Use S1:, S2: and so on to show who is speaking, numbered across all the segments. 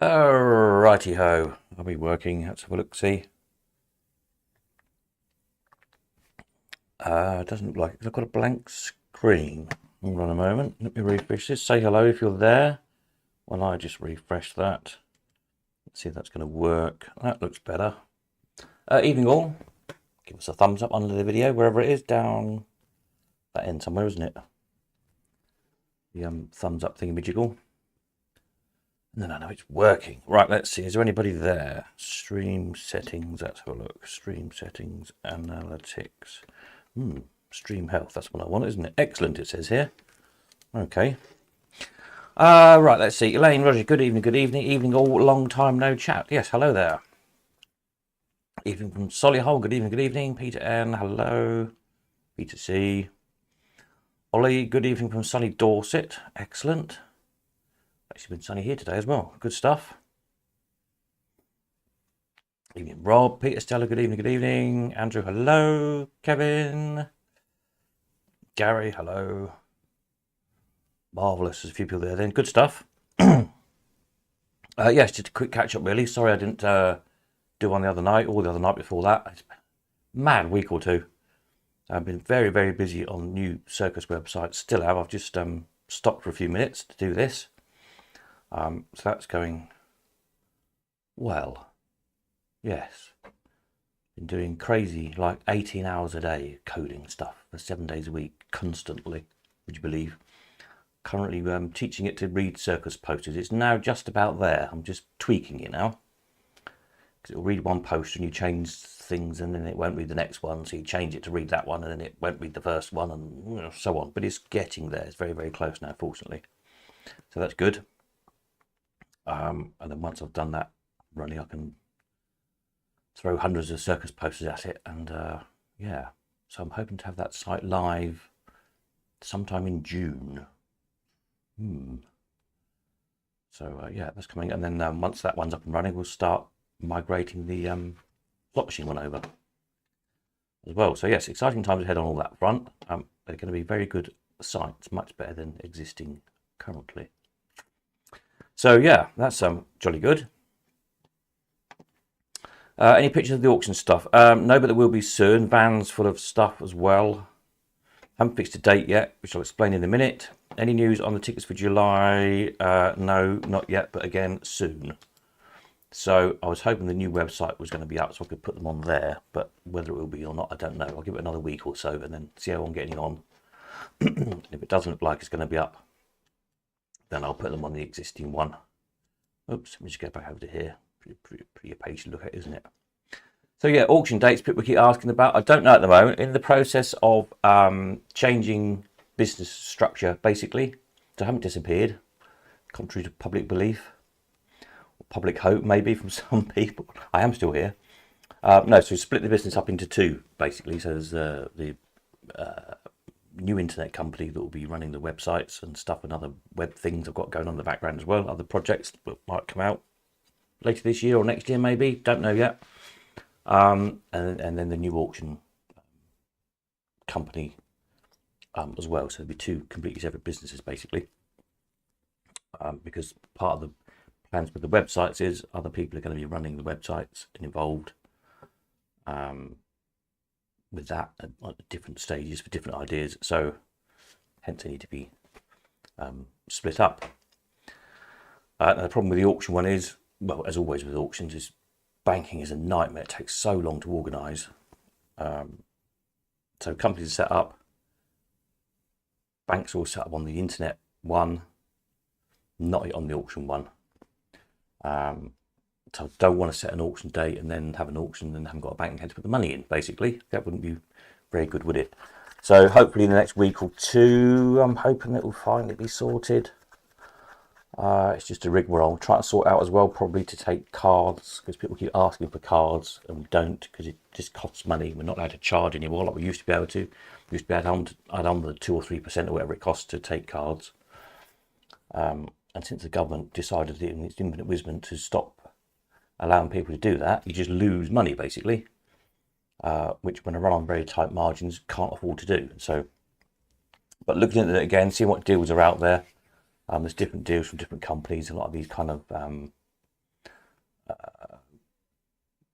S1: Righty ho, I'll be working. Let's have a look. See, it doesn't look like it. I've got a blank screen. Hold on a moment. Let me refresh this. Say hello if you're there. Well, I just refresh that. Let's see if that's going to work. That looks better. Evening all. Give us a thumbs up under the video, wherever it is, down that end somewhere, isn't it? The thumbs up thingamajiggle. No, it's working. Right, let's see. Is there anybody there? Stream settings. Let's have a look. Stream settings, analytics. Stream health. That's what I want, isn't it? Excellent, it says here. Okay. Right, let's see. Elaine, Roger, good evening, good evening. Evening all, long time no chat. Yes, hello there. Evening from Solihull, good evening, good evening. Peter N, hello. Peter C. Ollie, good evening from sunny Dorset. Excellent. Actually been sunny here today as well. Good stuff. Evening, Rob. Peter, Stella, good evening, good evening. Andrew, hello. Kevin. Gary, hello. Marvellous. There's a few people there then. Good stuff. Yes, just a quick catch up really. Sorry I didn't do one the other night or the other night before that. It's been a mad week or two. I've been very, very busy on new circus websites. Still have. I've just stopped for a few minutes to do this. So that's going well. Yes. Been doing crazy, like 18 hours a day coding stuff for 7 days a week, constantly. Would you believe? Currently teaching it to read circus posters. It's now just about there. I'm just tweaking it now. Because it'll read one poster and you change things and then it won't read the next one. So you change it to read that one and then it won't read the first one and so on. But it's getting there. It's very, very close now, fortunately. So that's good. And then once I've done that, really I can throw hundreds of circus posters at it. And yeah, so I'm hoping to have that site live sometime in June. So yeah, that's coming. And then once that one's up and running, we'll start migrating the slot machine one over as well. So yes, exciting times ahead on all that front. They're going to be very good sites, much better than existing currently. So yeah, that's jolly good. Any pictures of the auction stuff? No, but there will be soon. Vans full of stuff as well. Haven't fixed a date yet, which I'll explain in a minute. Any news on the tickets for July? No, not yet, but again, soon. So I was hoping the new website was going to be up so I could put them on there, but whether it will be or not, I don't know. I'll give it another week or so and then see how I'm getting on. If it doesn't look like it's going to be up, then I'll put them on the existing one. Oops, let me just go back over to here. Pretty page to look at, isn't it? So yeah, auction dates, people keep asking about. I don't know at the moment. In the process of changing business structure, basically. So I haven't disappeared, contrary to public belief. Or public hope, maybe, from some people. I am still here. No, so we split the business up into two, basically. So there's the new internet company that will be running the websites and stuff and other web things I've got going on in the background as well. Other projects that might come out later this year or next year, maybe. Don't know yet. And then the new auction company as well. So there'll be two completely separate businesses, basically. Because part of the plans with the websites is other people are going to be running the websites and involved with that at different stages for different ideas. So hence they need to be split up. And the problem with the auction one is, well, as always with auctions, is banking is a nightmare. It takes so long to organise. So companies are set up. Banks are all set up on the internet one, not on the auction one. So I don't want to set an auction date and then have an auction and haven't got a bank account to put the money in, basically. That wouldn't be very good, would it? So hopefully in the next week or two, I'm hoping it will finally be sorted. It's just a rig where I'll try to sort out as well, probably to take cards, because people keep asking for cards and we don't, because it just costs money. We're not allowed to charge anymore like we used to be able to. We used to be able to add on the 2 or 3% or whatever it costs to take cards. And since the government decided in its infinite wisdom to stop allowing people to do that, you just lose money, basically, which when I run on very tight margins, can't afford to do. So, but looking at it again, seeing what deals are out there. There's different deals from different companies. A lot of these kind of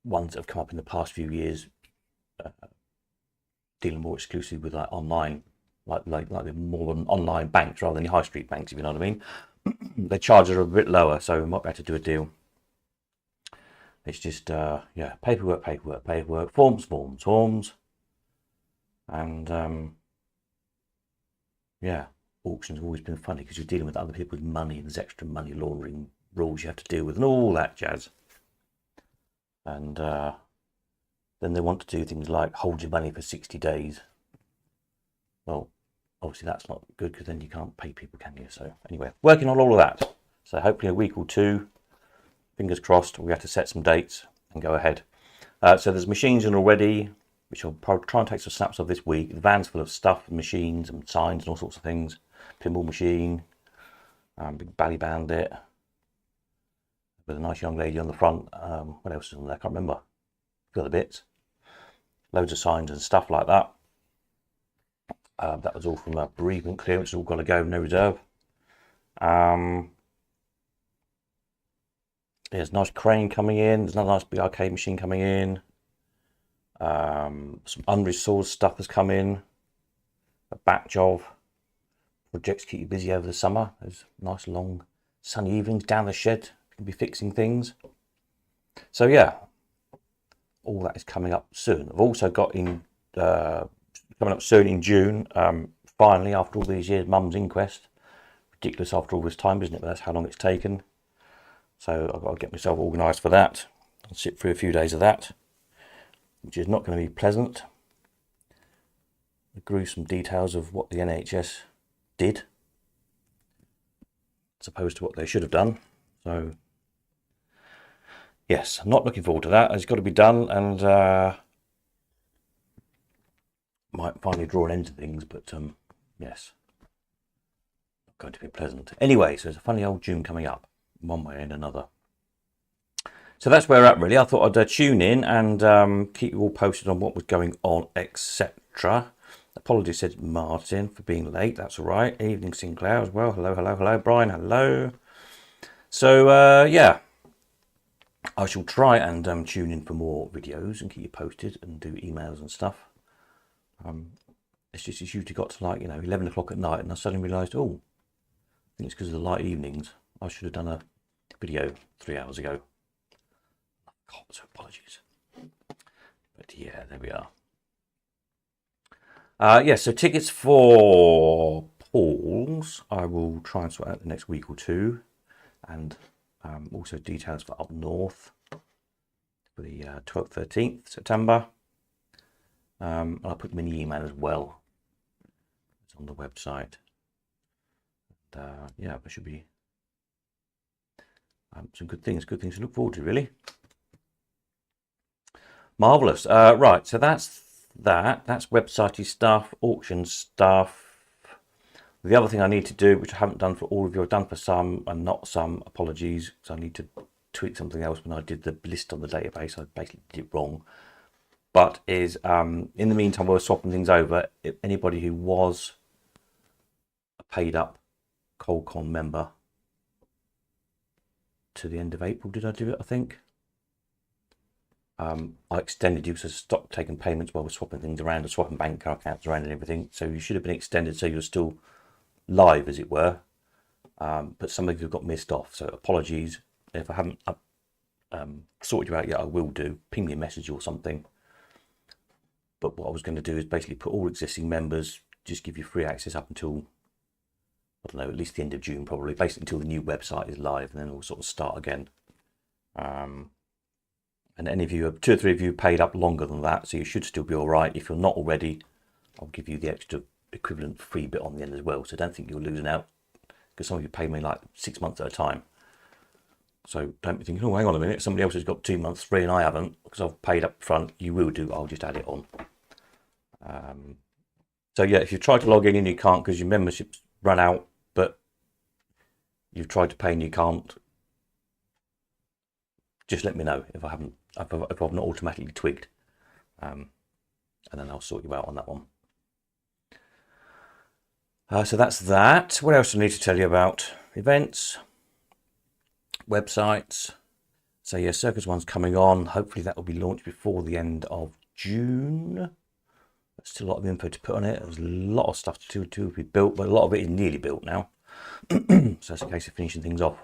S1: ones that have come up in the past few years, dealing more exclusively with like online, like the more online banks rather than the high street banks, if you know what I mean. Their charges are a bit lower, so we might be able to do a deal. It's just yeah, paperwork, forms, and yeah, auctions have always been funny because you're dealing with other people with money and there's extra money laundering rules you have to deal with and all that jazz. And then they want to do things like hold your money for 60 days. Well, obviously that's not good because then you can't pay people, can you? So anyway, working on all of that. So hopefully a week or two, fingers crossed, we have to set some dates and go ahead. So there's machines in already, which I'll probably try and take some snaps of this week. The van's full of stuff and machines and signs and all sorts of things. Pinball machine, big Bally Bandit, with a nice young lady on the front. What else is on there? I can't remember. A few other bits. Loads of signs and stuff like that. That was all from a bereavement clearance. It's all got to go, no reserve. There's a nice crane coming in. There's another nice big arcade machine coming in. Some unresourced stuff has come in. A batch of projects keep you busy over the summer. There's nice long sunny evenings down the shed. You can be fixing things. So yeah, all that is coming up soon. I've also got in coming up soon in June. Finally, after all these years, Mum's inquest. Ridiculous after all this time, isn't it? But that's how long it's taken. So I've got to get myself organised for that. I'll sit through a few days of that, which is not going to be pleasant. The gruesome details of what the NHS did, as opposed to what they should have done. So yes, I'm not looking forward to that. It's got to be done, and might finally draw an end to things, but yes, not going to be pleasant. Anyway, so there's a funny old June coming up, one way and another. So that's where we're at, really. I thought I'd tune in and keep you all posted on what was going on, etc. Apologies, said Martin, for being late. That's all right. Evening, Sinclair, as well. Hello. Brian, hello. So, yeah. I shall try and tune in for more videos and keep you posted and do emails and stuff. It's usually got to 11 o'clock at night and I suddenly realised, oh, I think it's because of the light evenings. I should have done a video 3 hours ago. God, so apologies. But yeah, there we are. Yeah, so tickets for Paul's, I will try and sort out the next week or two. And also details for Up North for the 12th, 13th September. And I'll put them in the email as well. It's on the website. And, yeah, there should be some good things to look forward to, really. Marvellous. Right, so that's that. That's websitey stuff, auction stuff. The other thing I need to do, which I haven't done for all of you, I've done for some and not some, apologies, because I need to tweak something else when I did the list on the database. I basically did it wrong. But is, in the meantime, we're swapping things over. If anybody who was a paid up Coldcon member to the end of April, did I do it, I think? I extended you, so stopped taking payments while we're swapping things around and swapping bank accounts around and everything. So you should have been extended so you're still live, as it were. But some of you got missed off, so apologies. If I haven't sorted you out yet, I will do. Ping me a message or something. But what I was going to do is basically put all existing members, just give you free access up until, I don't know, at least the end of June probably, basically until the new website is live, and then we'll sort of start again. And any of you, 2 or 3 of you paid up longer than that, so you should still be all right. If you're not already, I'll give you the extra equivalent free bit on the end as well. So don't think you're losing out, because some of you pay me like 6 months at a time. So don't be thinking, oh, hang on a minute, somebody else has got 2 months free and I haven't, because I've paid up front. You will do, I'll just add it on. So yeah, if you try to log in and you can't because your membership's run out, but you've tried to pay and you can't, just let me know if I've not automatically tweaked, and then I'll sort you out on that one. So that's that. What else do I need to tell you about? Events, websites. So yeah, Circus One's coming on. Hopefully that will be launched before the end of June. There's still a lot of info to put on it. There's a lot of stuff to be built, but a lot of it is nearly built now. So it's a case of finishing things off.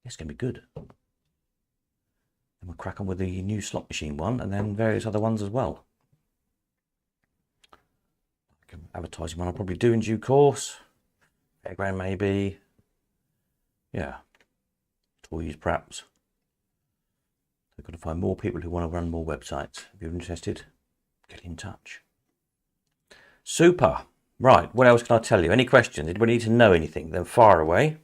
S1: It's going to be good. Then we'll crack on with the new slot machine one, and then various other ones as well. Advertising one I'll probably do in due course. Fairground maybe. Yeah. Toys perhaps. I've got to find more people who want to run more websites. If you're interested, get in touch. Super. Right, what else can I tell you? Any questions? Anybody need to know anything? Then fire away.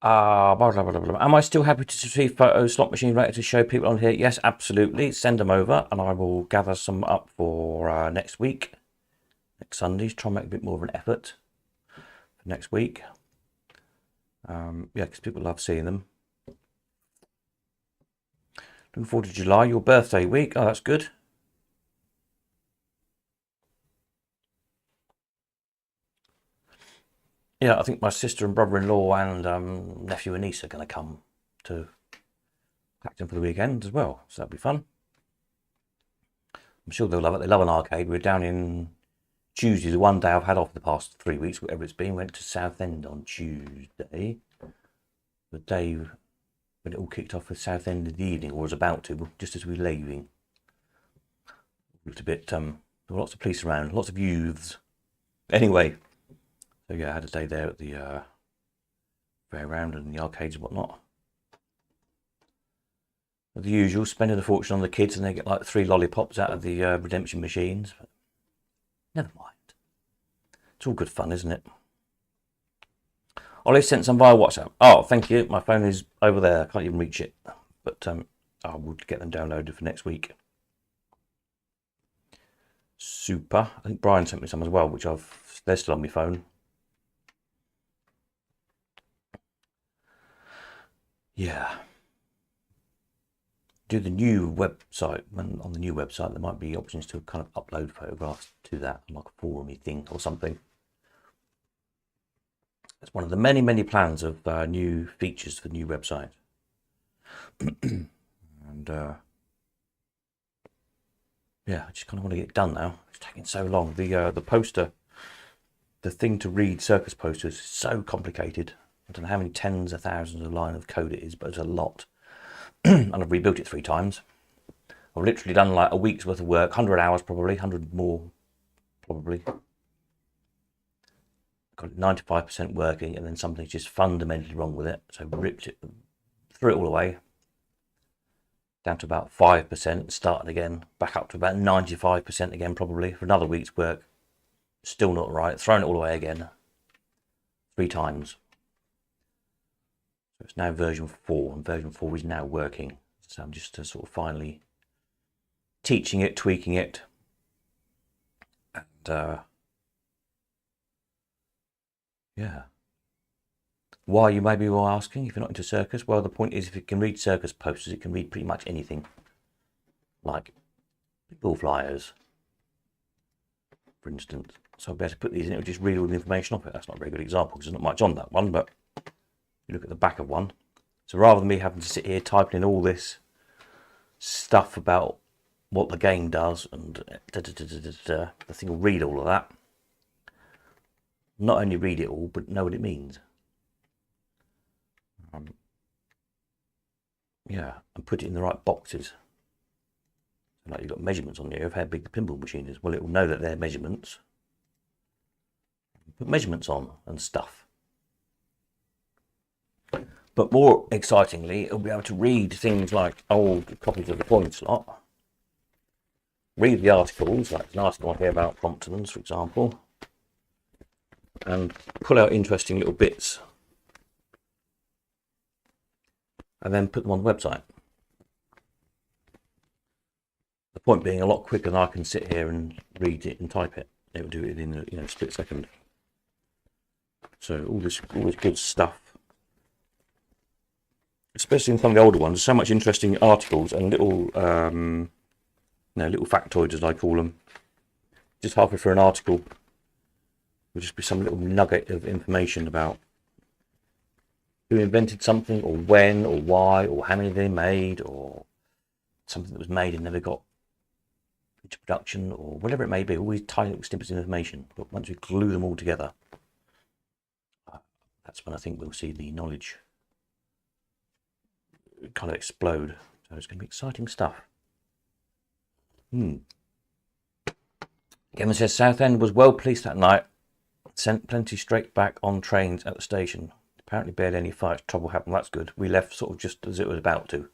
S1: Blah, blah, blah, blah. Am I still happy to see photos, slot machine related to show people on here? Yes, absolutely. Send them over and I will gather some up for next week. Next Sundays. Try and make a bit more of an effort for next week. Yeah, because people love seeing them. Looking forward to July, your birthday week. Oh, that's good. Yeah, I think my sister and brother-in-law and nephew and niece are going to come to Clacton for the weekend as well, so that'll be fun. I'm sure they'll love it. They love an arcade. We're down in Tuesday, the one day I've had off the past 3 weeks, whatever it's been. Went to Southend on Tuesday, the day when it all kicked off with Southend in the evening, or was about to, just as we were leaving. Looked a bit, there were lots of police around, lots of youths. Anyway, so yeah, I had a day there at the fairground and the arcades and whatnot. The usual, spending a fortune on the kids and they get like 3 lollipops out of the redemption machines. But never mind. It's all good fun, isn't it? Ollie sent some via WhatsApp. Oh, thank you. My phone is over there. I can't even reach it. But I will get them downloaded for next week. Super. I think Brian sent me some as well, which they're still on my phone. Yeah. Do the new website. When on the new website, there might be options to kind of upload photographs to that, like a forum-y thing or something. It's one of the many, many plans of new features for the new website. And yeah, I just kind of want to get it done now. It's taking so long. The poster, the thing to read circus posters is so complicated. I don't know how many tens of thousands of lines of code it is, but it's a lot. And I've rebuilt it 3 times. I've literally done like a week's worth of work, 100 hours probably, 100 more probably. Got 95% working, and then something's just fundamentally wrong with it. So ripped it, threw it all away, down to about 5%, started again, back up to about 95% again probably for another week's work. Still not right, thrown it all away again 3 times. So it's now version 4, and version 4 is now working. So I'm just sort of finally teaching it, tweaking it, and yeah. Why, you may be asking, if you're not into circus? Well, the point is, if it can read circus posters, it can read pretty much anything. Like ball flyers, for instance. So I'll be able to put these in, it'll just read all the information off it. That's not a very good example, because there's not much on that one, but you look at the back of one. So rather than me having to sit here typing in all this stuff about what the game does, and the thing will read all of that. Not only read it all, but know what it means. Yeah, and put it in the right boxes. Like you've got measurements on here of how big the pinball machine is. Well, it will know that they're measurements. Put measurements on and stuff. But more excitingly, it'll be able to read things like old copies of the coin slot. Read the articles, like an article on here about Promptons, for example. And pull out interesting little bits and then put them on the website. The point being, a lot quicker than I can sit here and read it and type it. It will do it in a split second. So all this good stuff, especially in some of the older ones. There's so much interesting articles and little little factoids, as I call them. Just halfway through an article, It'll just be some little nugget of information about who invented something, or when, or why, or how many they made, or something that was made and never got into production, or whatever it may be. Always tiny little snippets of information. But once we glue them all together, that's when I think we'll see the knowledge kind of explode. So it's going to be exciting stuff. Kevin says Southend was well policed that night. Sent plenty straight back on trains at the station. Apparently barely any fights, trouble happened. That's good. We left sort of just as it was about to.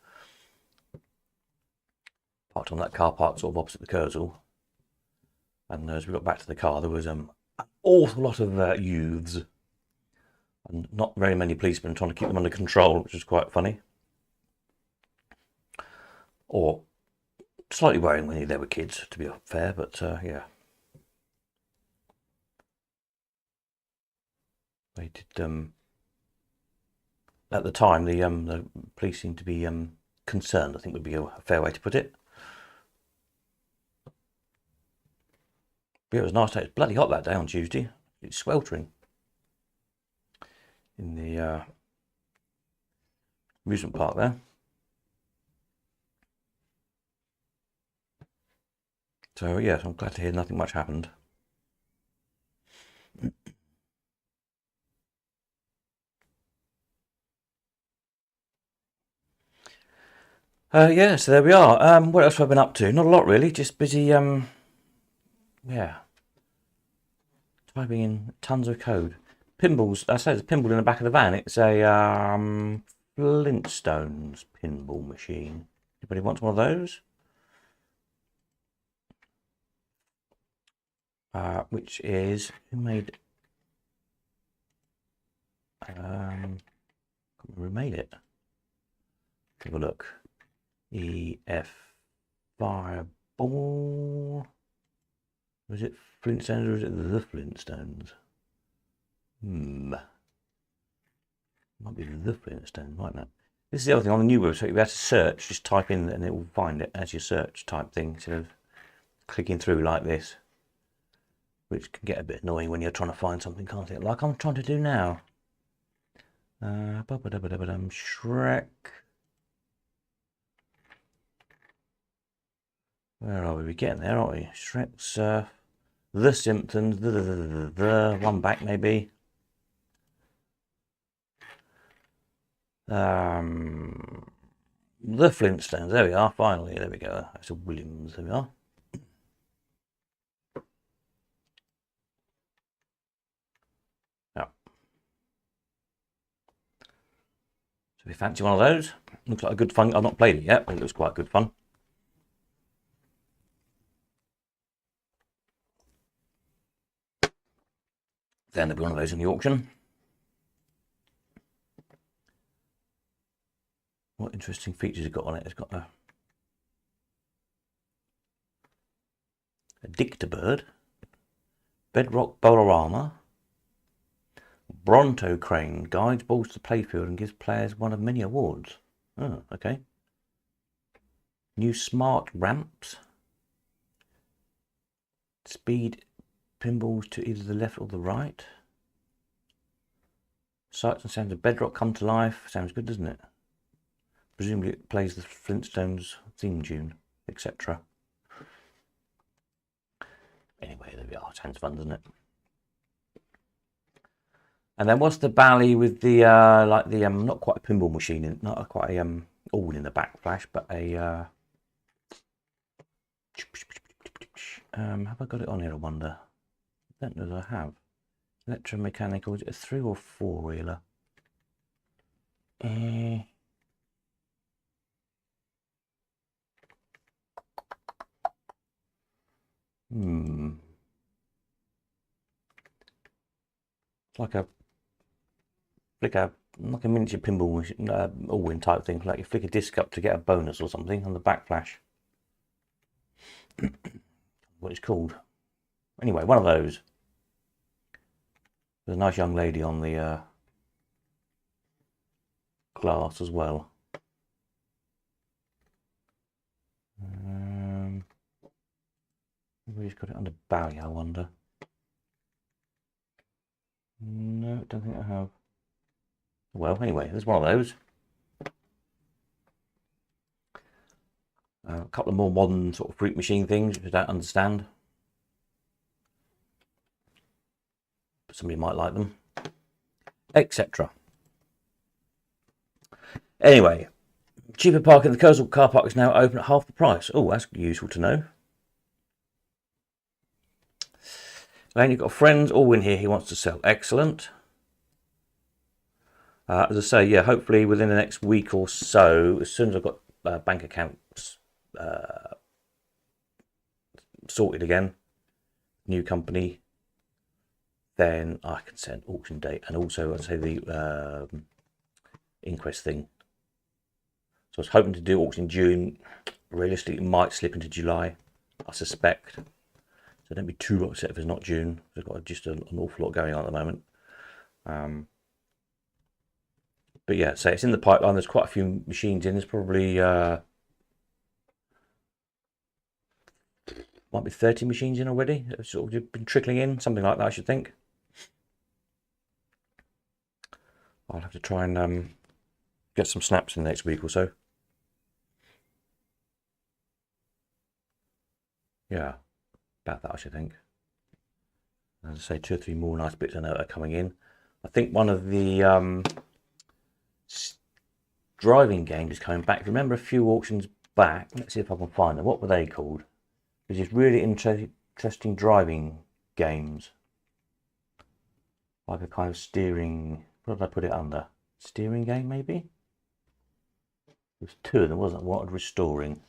S1: Parked on that car park sort of opposite the Kurzel. And as we got back to the car, there was an awful lot of youths. And not very many policemen trying to keep them under control, which was quite funny. Or slightly worrying when they were kids, to be fair, but yeah. They did, at the time, the police seemed to be concerned, I think would be a fair way to put it. But it was nice day. It was bloody hot that day on Tuesday. It's sweltering in the amusement park there. So yes, I'm glad to hear nothing much happened. Yeah, so there we are. What else have I been up to? Not a lot really, just busy, yeah, typing in tons of code. Pinballs, I say there's a pinball in the back of the van. It's a Flintstones pinball machine. Anybody wants one of those? Which is, who made, who made it? Have a look. EF Fireball. Was it Flintstones or is it the Flintstones? Might be the Flintstones, mightn't it? This is the other thing on the new website. You have to search, just type in and it will find it as your search type thing, instead of clicking through like this, which can get a bit annoying when you're trying to find something, can't it? Like I'm trying to do now. Shrek. Where are we? We're getting there, aren't we? Shrek's The Simpsons, the one back maybe. The Flintstones, there we are, finally, there we go. That's a Williams, there we are. Yeah. So we fancy one of those. Looks like a good fun. I've not played it yet, but it looks quite good fun. Then there'll be one of those in the auction. What interesting features it got on it? It's got a Dictabird, Bedrock Bolorama, Bronto Crane, guides balls to the playfield and gives players one of many awards. Oh, okay. New smart ramps. Speed pinballs to either the left or the right. Sights and sounds of Bedrock come to life. Sounds good, doesn't it? Presumably it plays the Flintstones theme tune, etc. Anyway, there we are. Sounds fun, doesn't it? And then what's the Bally with the like the not quite a pinball machine, not quite a all in the backflash, but a have I got it on here? I wonder. I don't know if I have. Electromechanical. Is it a 3 or 4 wheeler? It's like a like a miniature pinball machine, all-in type thing. Like you flick a disc up to get a bonus or something on the backflash. What it's called. Anyway, one of those. There's a nice young lady on the glass as well. Everybody's got it under Bally, I wonder. I don't think I have. Well, anyway, there's one of those. A couple of more modern sort of fruit machine things which I don't understand. But somebody might like them. Etc. Anyway, cheaper parking. The Kersal car park is now open at half the price. Oh, that's useful to know. And you've got friends all in here he wants to sell. Excellent. As I say, yeah, hopefully within the next week or so, as soon as I've got bank accounts sorted again, new company, then I can set an auction date. And also, I'd say the inquest thing. So I was hoping to do auction in June. Realistically, it might slip into July, I suspect. So don't be too upset if it's not June. I've got just an awful lot going on at the moment. But yeah, so it's in the pipeline. There's quite a few machines in. There's probably might be 30 machines in already. It's sort of been trickling in, something like that, I should think. I'll have to try and get some snaps in the next week or so. Yeah, about that, I should think. As I say, 2 or 3 more nice bits I know are coming in. I think one of the driving games is coming back. Remember a few auctions back? Let's see if I can find them. What were they called? There's just really interesting driving games. Like a kind of steering... What did I put it under? Steering game, maybe? There was 2 of them, wasn't it? What restoring?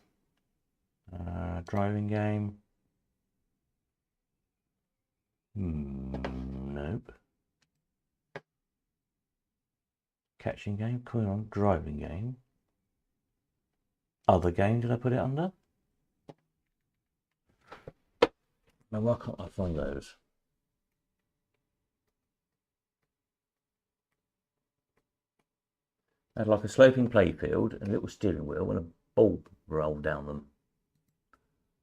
S1: Driving game. Nope. Catching game. Coming on. Driving game. Other game. Did I put it under? Now why can't I find those? I had like a sloping playfield and a little steering wheel and a bulb rolled down them.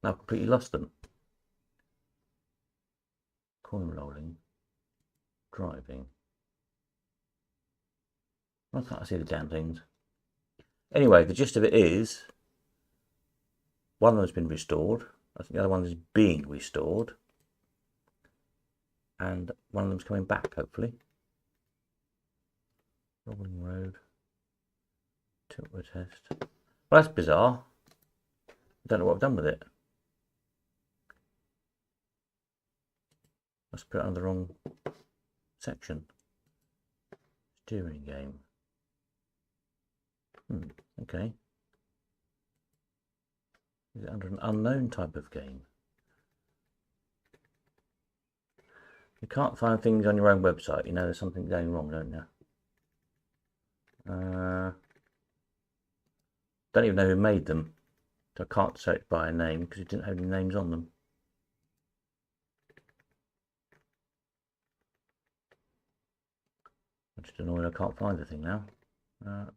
S1: Now I've completely lost them. Corner rolling. Driving. Why can't I see the damn things? Anyway, the gist of it is one of them has been restored. I think the other one is being restored. And one of them's coming back, hopefully. Rolling road. Tiltway test. Well, that's bizarre. I don't know what I've done with it. Must put it under the wrong section. Steering game. Okay. Is it under an unknown type of game? You can't find things on your own website. You know there's something going wrong, don't you? Don't even know who made them. So I can't search by a name because it didn't have any names on them. I'm just annoyed I can't find the thing now. No.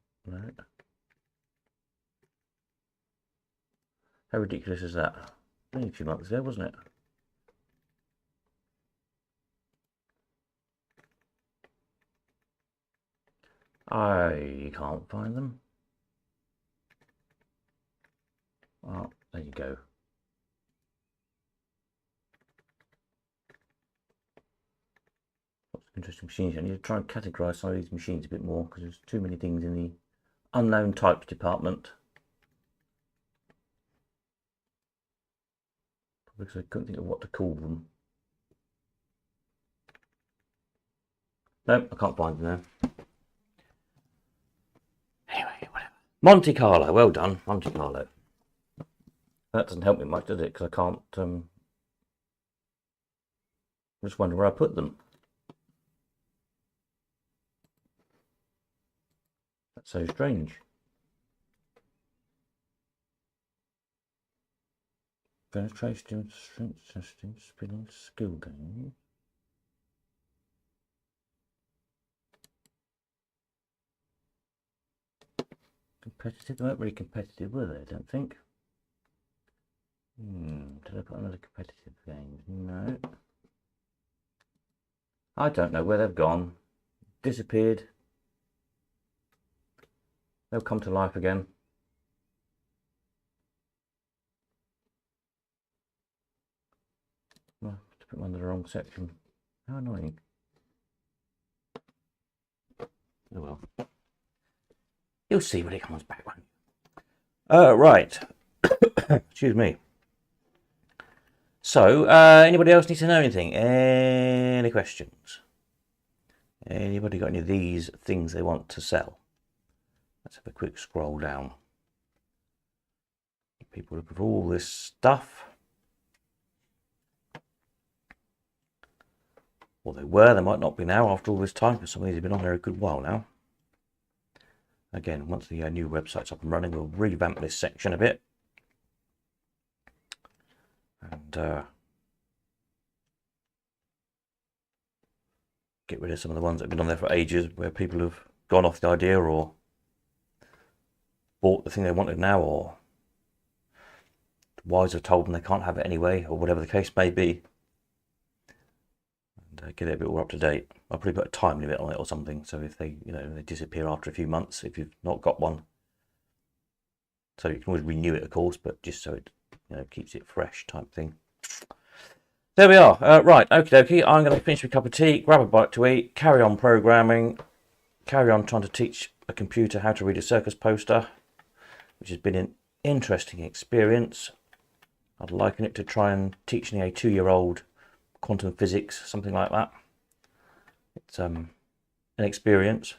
S1: How ridiculous is that? Only a few months ago, wasn't it? I can't find them. Oh, there you go. Lots of interesting machines. I need to try and categorise some of these machines a bit more because there's too many things in the unknown types department. Because I couldn't think of what to call them. Nope, I can't find them now. Anyway, whatever. Monte Carlo, well done, Monte Carlo. That doesn't help me much, does it? Because I can't. I'm just wondering where I put them. That's so strange. Penetration, strength testing, spinning, skill game. Competitive? They weren't really competitive, were they? I don't think. Did I put another competitive game? No. I don't know where they've gone. disappeared. They'll come to life again. Oh, to put them under the wrong section. How annoying. Oh well. You'll see when it comes back, won't you? Right. Excuse me. So, anybody else need to know anything? Any questions? Anybody got any of these things they want to sell? Let's have a quick scroll down. People looking for all this stuff. Well, they were. They might not be now after all this time, because some of these have been on there a good while now. Again, once the new website's up and running, we'll revamp this section a bit. And get rid of some of the ones that have been on there for ages, where people have gone off the idea or bought the thing they wanted now, or the wives have told them they can't have it anyway, or whatever the case may be. And get it a bit more up to date. I'll probably put a time limit on it or something, so if they, they disappear after a few months, if you've not got one. So you can always renew it, of course, but just so it, keeps it fresh type thing. There we are. Right, okie dokie. I'm going to finish with a cup of tea, grab a bite to eat, carry on programming, carry on trying to teach a computer how to read a circus poster, which has been an interesting experience. I'd liken it to try and teaching a 2-year-old quantum physics, something like that. It's an experience,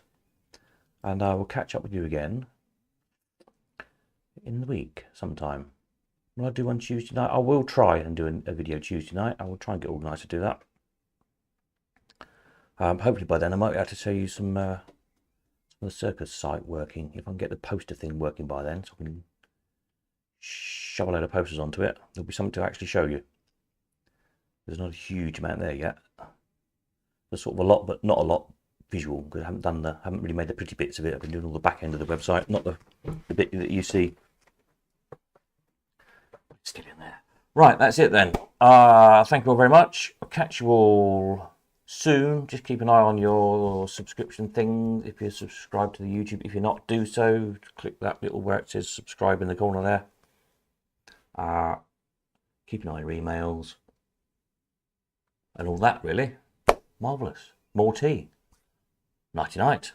S1: and I will catch up with you again in the week sometime. Will I do one Tuesday night? I will try and do a video Tuesday night. I will try and get organised to do that. Hopefully by then I might be able to show you some of the circus site working. If I can get the poster thing working by then, so I can shove a load of posters onto it, there'll be something to actually show you. There's not a huge amount there yet. There's sort of a lot, but not a lot visual, because I haven't really made the pretty bits of it. I've been doing all the back end of the website, not the bit that you see. Still in there. Right, that's it then. Thank you all very much. I'll catch you all soon. Just keep an eye on your subscription things. If you're subscribed to the YouTube, if you're not, do so. Click that little where it says subscribe in the corner there. Keep an eye on your emails and all that, really. Marvellous. More tea. Nighty night.